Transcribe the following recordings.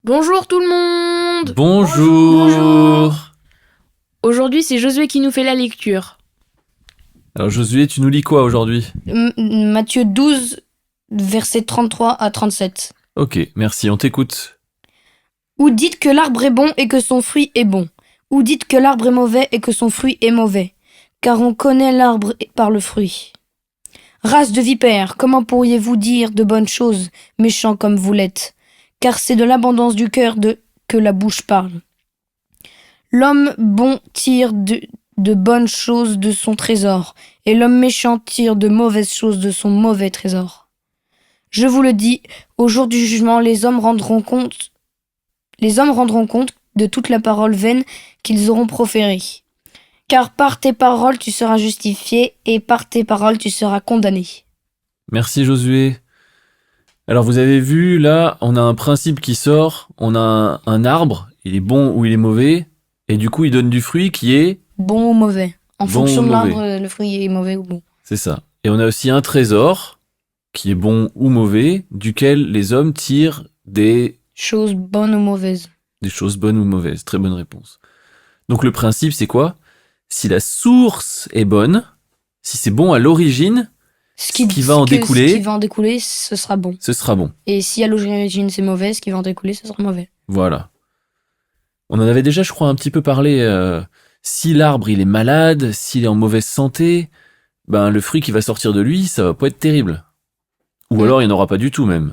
Bonjour tout le monde. Bonjour. Aujourd'hui, c'est Josué qui nous fait la lecture. Alors Josué, tu nous lis quoi aujourd'hui? Matthieu 12, versets 33 à 37. Ok, merci, on t'écoute. Ou dites que l'arbre est bon et que son fruit est bon. Ou dites que l'arbre est mauvais et que son fruit est mauvais. Car on connaît l'arbre par le fruit. Race de vipères, comment pourriez-vous dire de bonnes choses, méchants comme vous l'êtes? Car c'est de l'abondance du cœur que la bouche parle. L'homme bon tire de bonnes choses de son trésor, et l'homme méchant tire de mauvaises choses de son mauvais trésor. Je vous le dis, au jour du jugement, les hommes rendront compte de toute la parole vaine qu'ils auront proférée. Car par tes paroles tu seras justifié, et par tes paroles tu seras condamné. Merci Josué. Alors vous avez vu, là, on a un principe qui sort, on a un arbre, il est bon ou il est mauvais, et du coup il donne du fruit qui est... Bon ou mauvais. En Bon fonction ou de mauvais. l'arbre, le fruit est mauvais ou bon. C'est ça. Et on a aussi un trésor, qui est bon ou mauvais, duquel les hommes tirent des Chose bonne ou mauvaise. choses bonnes ou mauvaises. Très bonne réponse. Donc le principe c'est quoi? Si la source est bonne, si c'est bon à l'origine, ce qui va en découler, Ce qui va en découler, ce sera bon. ce sera bon. Et si à l'origine c'est mauvais, ce qui va en découler, ce sera mauvais. Voilà. On en avait déjà, je crois, un petit peu parlé. Si l'arbre il est malade, s'il est en mauvaise santé, ben le fruit qui va sortir de lui, ça va pas être terrible. Ou alors il n'y en aura pas du tout même.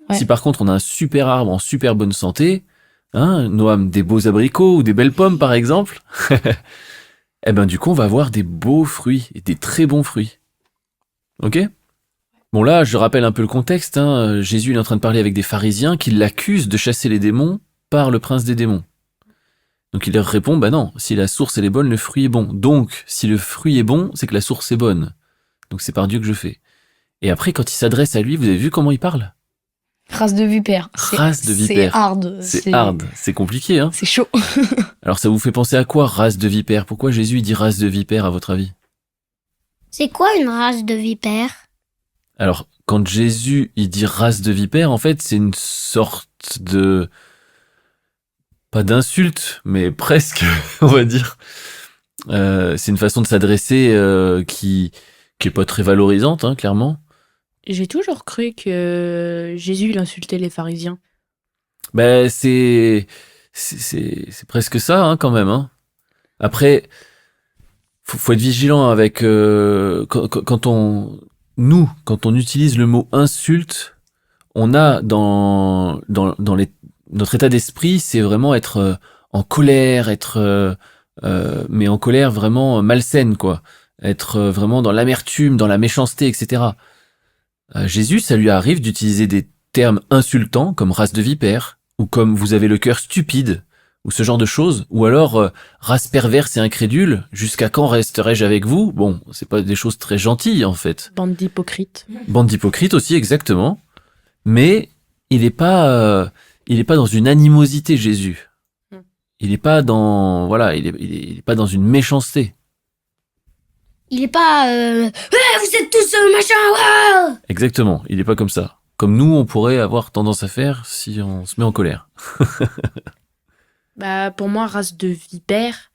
Ouais. Si par contre on a un super arbre en super bonne santé, Noam, des beaux abricots ou des belles pommes par exemple, eh ben du coup on va avoir des beaux fruits et des très bons fruits. Ok? Bon là, je rappelle un peu le contexte. Jésus il est en train de parler avec des pharisiens qui l'accusent de chasser les démons par le prince des démons. Donc il leur répond, bah non, si la source elle est bonne, le fruit est bon. Donc, si le fruit est bon, c'est que la source est bonne. Donc c'est par Dieu que je fais. Et après, quand il s'adresse à lui, vous avez vu comment il parle? Race de vipère. Race de vipère. C'est hard. C'est hard, c'est compliqué, hein. C'est chaud. Alors ça vous fait penser à quoi, race de vipère? Pourquoi Jésus il dit race de vipère à votre avis? C'est quoi une race de vipère? Alors, quand Jésus il dit race de vipère, en fait, c'est une sorte de... pas d'insulte, mais presque, on va dire. C'est une façon de s'adresser qui est pas très valorisante, hein, clairement. J'ai toujours cru que Jésus il insultait les pharisiens. Ben c'est presque ça, hein, quand même. Hein. Après, faut être vigilant avec quand on utilise le mot insulte, on a dans notre état d'esprit, c'est vraiment être en colère, mais en colère vraiment malsaine, quoi. Être vraiment dans l'amertume, dans la méchanceté, etc. Jésus, ça lui arrive d'utiliser des termes insultants comme race de vipère, ou comme vous avez le cœur stupide, ou ce genre de choses, ou alors race perverse et incrédule, jusqu'à quand resterai-je avec vous? Bon, c'est pas des choses très gentilles en fait. Bande d'hypocrites. Bande d'hypocrites aussi, exactement. Mais il est pas dans une animosité, Jésus. Il est pas dans, voilà, il est pas dans une méchanceté. Il est pas vous êtes tous machin, waouh! Exactement, il est pas comme ça. Comme nous, on pourrait avoir tendance à faire si on se met en colère. Bah pour moi, race de vipère,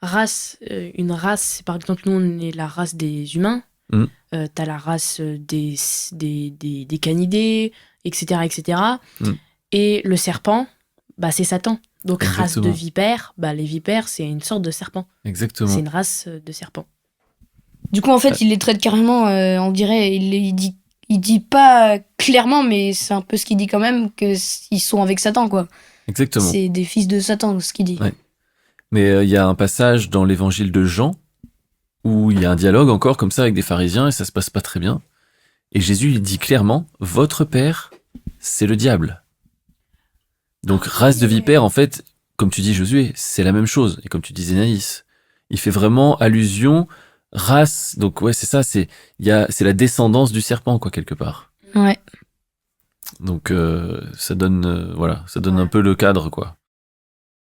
une race, c'est par exemple nous on est la race des humains. Mm. T'as la race des canidés, etc., etc. Mm. Et le serpent, bah c'est Satan. Donc race de Exactement. vipère, bah les vipères c'est une sorte de serpent. Exactement. C'est une race de serpent. Du coup, en fait, il les traite carrément, on dirait, il dit pas clairement, mais c'est un peu ce qu'il dit quand même, qu'ils sont avec Satan, quoi. Exactement. C'est des fils de Satan, ce qu'il dit. Ouais. Mais il y a un passage dans l'évangile de Jean où il y a un dialogue encore comme ça avec des pharisiens et ça se passe pas très bien. Et Jésus il dit clairement, votre père, c'est le diable. Donc race de vipère, en fait, comme tu dis Josué, c'est la même chose. Et comme tu disais Naïs, il fait vraiment allusion, race, donc ouais c'est ça, c'est la descendance du serpent quoi quelque part. Ouais. Donc ça donne ça donne un peu le cadre quoi.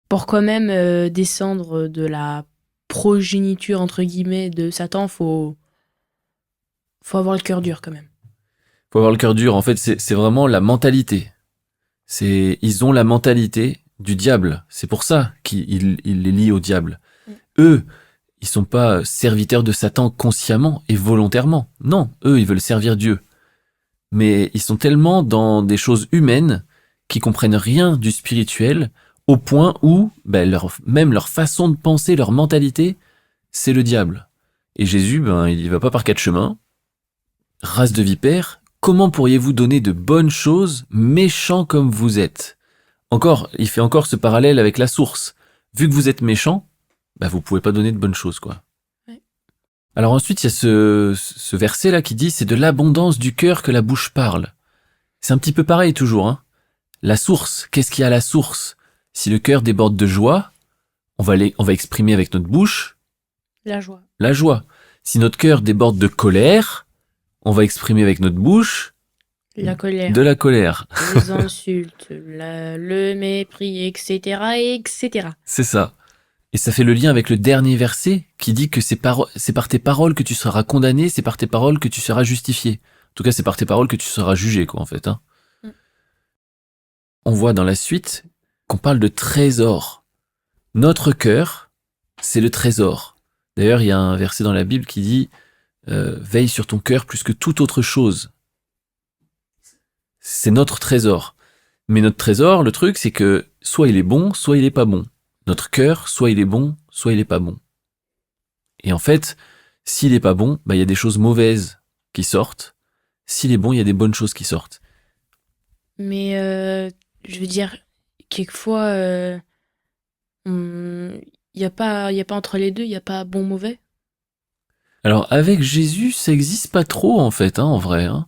Pour quand même descendre de la progéniture entre guillemets de Satan, faut avoir le cœur dur quand même. Faut avoir le cœur dur. En fait, c'est vraiment la mentalité. Ils ont la mentalité du diable. C'est pour ça qu'il les lie au diable. Eux, ils sont pas serviteurs de Satan consciemment et volontairement. Non, eux, ils veulent servir Dieu. Mais ils sont tellement dans des choses humaines qu'ils comprennent rien du spirituel au point où même leur façon de penser, leur mentalité, c'est le diable. Et Jésus, il y va pas par quatre chemins. Race de vipères, comment pourriez-vous donner de bonnes choses, méchants comme vous êtes ? Il fait encore ce parallèle avec la source. Vu que vous êtes méchants, vous pouvez pas donner de bonnes choses, quoi. Ouais. Alors ensuite, il y a ce verset-là qui dit « C'est de l'abondance du cœur que la bouche parle ». C'est un petit peu pareil toujours, hein. La source, qu'est-ce qu'il y a à la source ? Si le cœur déborde de joie, on va exprimer avec notre bouche La joie. la joie. Si notre cœur déborde de colère, on va exprimer avec notre bouche La colère. de la colère. Les insultes, le mépris, etc., etc. C'est ça. Et ça fait le lien avec le dernier verset qui dit que c'est par tes paroles que tu seras condamné, c'est par tes paroles que tu seras justifié. En tout cas, c'est par tes paroles que tu seras jugé, quoi, en fait. Hein. On voit dans la suite qu'on parle de trésor. Notre cœur, c'est le trésor. D'ailleurs, il y a un verset dans la Bible qui dit veille sur ton cœur plus que toute autre chose. C'est notre trésor. Mais notre trésor, le truc, c'est que soit il est bon, soit il est pas bon. Notre cœur, soit il est bon, soit il est pas bon. Et en fait, s'il est pas bon, il y a des choses mauvaises qui sortent. S'il est bon, il y a des bonnes choses qui sortent. Mais je veux dire, quelquefois, il n'y a pas entre les deux, il n'y a pas bon mauvais. Alors avec Jésus, ça existe pas trop en fait, en vrai. Hein.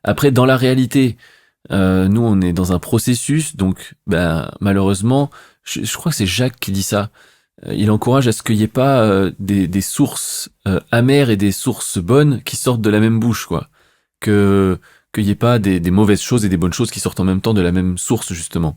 Après, dans la réalité, nous on est dans un processus, donc malheureusement, je crois que c'est Jacques qui dit ça. Il encourage à ce qu'il n'y ait pas des sources amères et des sources bonnes qui sortent de la même bouche, quoi. Qu'il n'y ait pas des mauvaises choses et des bonnes choses qui sortent en même temps de la même source, justement.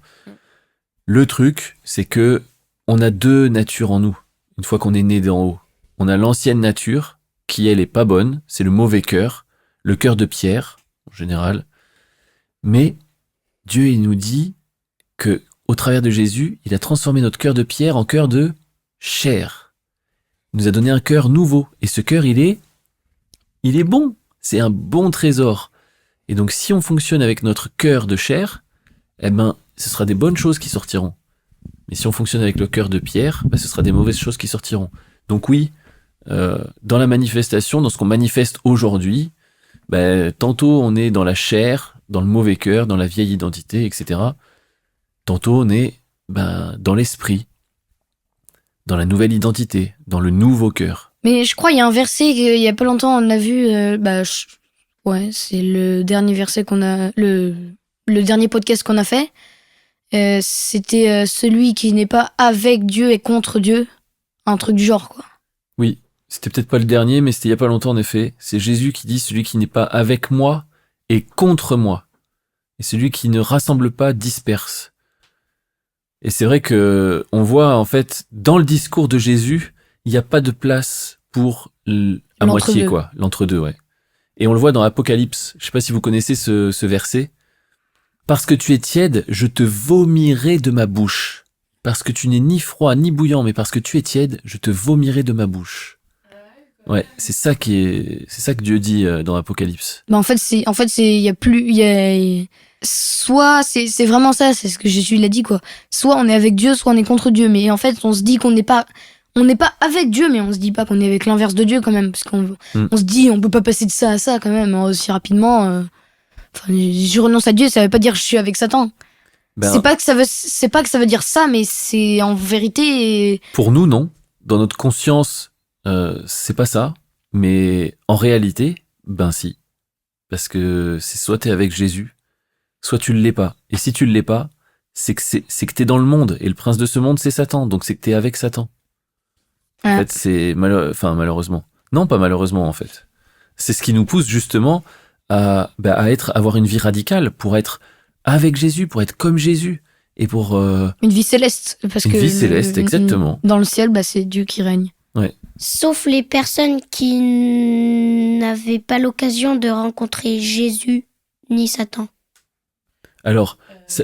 Le truc, c'est que on a deux natures en nous, une fois qu'on est né d'en haut. On a l'ancienne nature, qui elle est pas bonne, c'est le mauvais cœur, le cœur de pierre, en général. Mais Dieu, il nous dit que au travers de Jésus, il a transformé notre cœur de pierre en cœur de chair. Il nous a donné un cœur nouveau. Et ce cœur, il est bon. C'est un bon trésor. Et donc, si on fonctionne avec notre cœur de chair, ce sera des bonnes choses qui sortiront. Mais si on fonctionne avec le cœur de pierre, ce sera des mauvaises choses qui sortiront. Donc oui, dans la manifestation, dans ce qu'on manifeste aujourd'hui, tantôt on est dans la chair, dans le mauvais cœur, dans la vieille identité, etc. Tantôt on est dans l'esprit, dans la nouvelle identité, dans le nouveau cœur. Mais je crois il y a un verset il y a pas longtemps on a vu c'est le dernier verset qu'on a le dernier podcast qu'on a fait. C'était celui qui n'est pas avec Dieu et contre Dieu, un truc du genre quoi. Oui, c'était peut-être pas le dernier, mais c'était il y a pas longtemps en effet. C'est Jésus qui dit celui qui n'est pas avec moi est contre moi. Et celui qui ne rassemble pas disperse. Et c'est vrai que on voit en fait dans le discours de Jésus, il n'y a pas de place pour à moitié quoi, l'entre-deux, ouais. Et on le voit dans Apocalypse. Je sais pas si vous connaissez ce verset. Parce que tu es tiède, je te vomirai de ma bouche. Parce que tu n'es ni froid ni bouillant, mais parce que tu es tiède, je te vomirai de ma bouche. Ouais, c'est ça que Dieu dit dans Apocalypse. Soit c'est vraiment ça, c'est ce que Jésus l'a dit quoi. Soit on est avec Dieu, soit on est contre Dieu. Mais en fait, on se dit qu'on n'est pas avec Dieu, mais on se dit pas qu'on est avec l'inverse de Dieu quand même, parce qu'on on se dit on peut pas passer de ça à ça quand même aussi rapidement. Je renonce à Dieu, ça veut pas dire que je suis avec Satan. C'est pas que ça veut dire ça, mais c'est en vérité. Pour nous, non. Dans notre conscience, c'est pas ça. Mais en réalité, si. Parce que c'est soit t'es avec Jésus, soit tu l'es pas. Et si tu l'es pas, c'est que t'es dans le monde. Et le prince de ce monde, c'est Satan. Donc c'est que t'es avec Satan. En fait, c'est malheureusement. Non, pas malheureusement, en fait. C'est ce qui nous pousse justement à avoir une vie radicale pour être avec Jésus, pour être comme Jésus. Et pour... Une vie céleste. Une vie céleste, exactement. Dans le ciel, c'est Dieu qui règne. Ouais. Sauf les personnes qui n'avaient pas l'occasion de rencontrer Jésus ni Satan. Alors,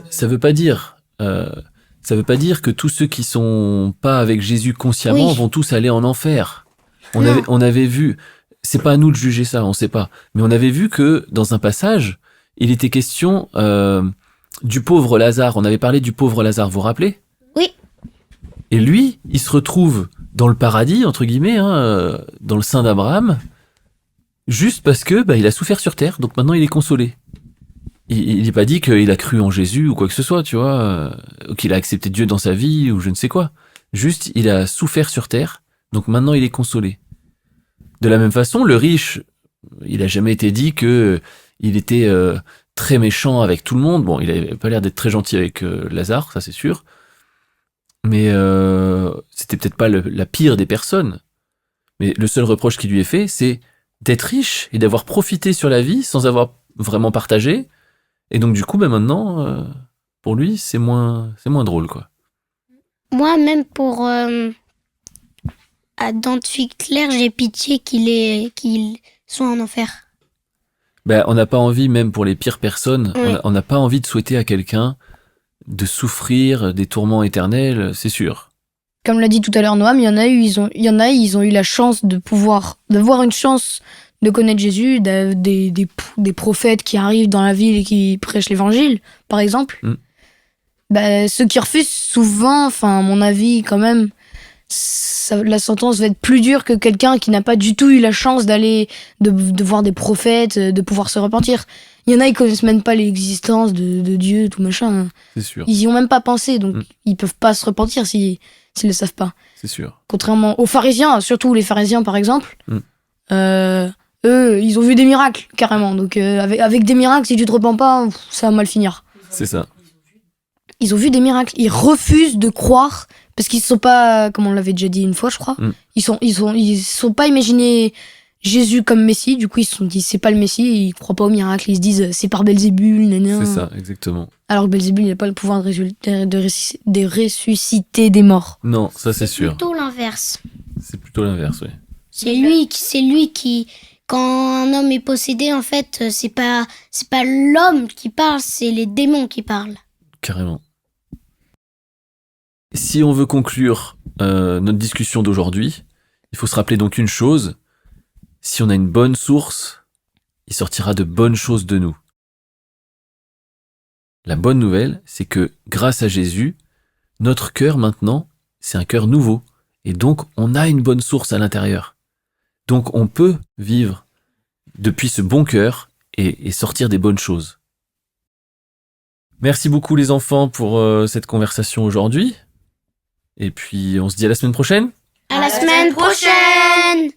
ça veut pas dire. Ça veut pas dire que tous ceux qui sont pas avec Jésus consciemment Oui. vont tous aller en enfer. Non. On avait vu. C'est pas à nous de juger ça, on sait pas. Mais on avait vu que dans un passage, il était question du pauvre Lazare. On avait parlé du pauvre Lazare, vous vous rappelez? Oui. Et lui, il se retrouve dans le paradis, entre guillemets, dans le sein d'Abraham, juste parce que il a souffert sur terre, donc maintenant il est consolé. Il n'est pas dit qu'il a cru en Jésus ou quoi que ce soit, tu vois, ou qu'il a accepté Dieu dans sa vie ou je ne sais quoi. Juste, il a souffert sur terre, donc maintenant il est consolé. De la même façon, le riche, il a jamais été dit que il était très méchant avec tout le monde. Bon, il avait pas l'air d'être très gentil avec Lazare, ça c'est sûr. Mais c'était peut-être pas la pire des personnes. Mais le seul reproche qui lui est fait, c'est d'être riche et d'avoir profité sur la vie sans avoir vraiment partagé. Et donc du coup, maintenant, pour lui, c'est moins drôle, quoi. Moi, même pour Adam de Hitler, j'ai pitié qu'il soit en enfer. On n'a pas envie, même pour les pires personnes, Oui. on n'a pas envie de souhaiter à quelqu'un de souffrir des tourments éternels, c'est sûr. Comme l'a dit tout à l'heure Noam, ils ont eu la chance d'avoir une chance de connaître Jésus, des prophètes qui arrivent dans la ville et qui prêchent l'évangile, par exemple. Ceux qui refusent souvent, enfin, à mon avis, quand même, la sentence va être plus dure que quelqu'un qui n'a pas du tout eu la chance de voir des prophètes, de pouvoir se repentir. Il y en a, ils connaissent même pas l'existence de Dieu, tout machin. C'est sûr, Ils y ont même pas pensé, donc ils peuvent pas se repentir s'ils le savent pas. c'est sûr. Contrairement aux pharisiens, surtout les pharisiens par exemple, eux, ils ont vu des miracles, carrément. Donc avec des miracles, si tu te repens pas, ça va mal finir. C'est ça. Ils ont vu des miracles. Ils refusent de croire parce qu'ils ne sont pas, comme on l'avait déjà dit une fois, je crois. Ils sont pas imaginés Jésus comme Messie. Du coup, ils se sont dit c'est pas le Messie. Ils croient pas aux miracles. Ils se disent c'est par Belzébul, nanana. C'est ça, exactement. Alors que Belzébul, il n'a pas le pouvoir de ressusciter des morts. Non, ça c'est sûr. Plutôt l'inverse. C'est plutôt l'inverse, oui. C'est lui qui, quand un homme est possédé, en fait, c'est pas l'homme qui parle, c'est les démons qui parlent. Carrément. Si on veut conclure notre discussion d'aujourd'hui, il faut se rappeler donc une chose. Si on a une bonne source, il sortira de bonnes choses de nous. La bonne nouvelle, c'est que grâce à Jésus, notre cœur maintenant, c'est un cœur nouveau. Et donc, on a une bonne source à l'intérieur. Donc, on peut vivre depuis ce bon cœur et sortir des bonnes choses. Merci beaucoup les enfants pour cette conversation aujourd'hui. Et puis, on se dit à la semaine prochaine. À la semaine prochaine!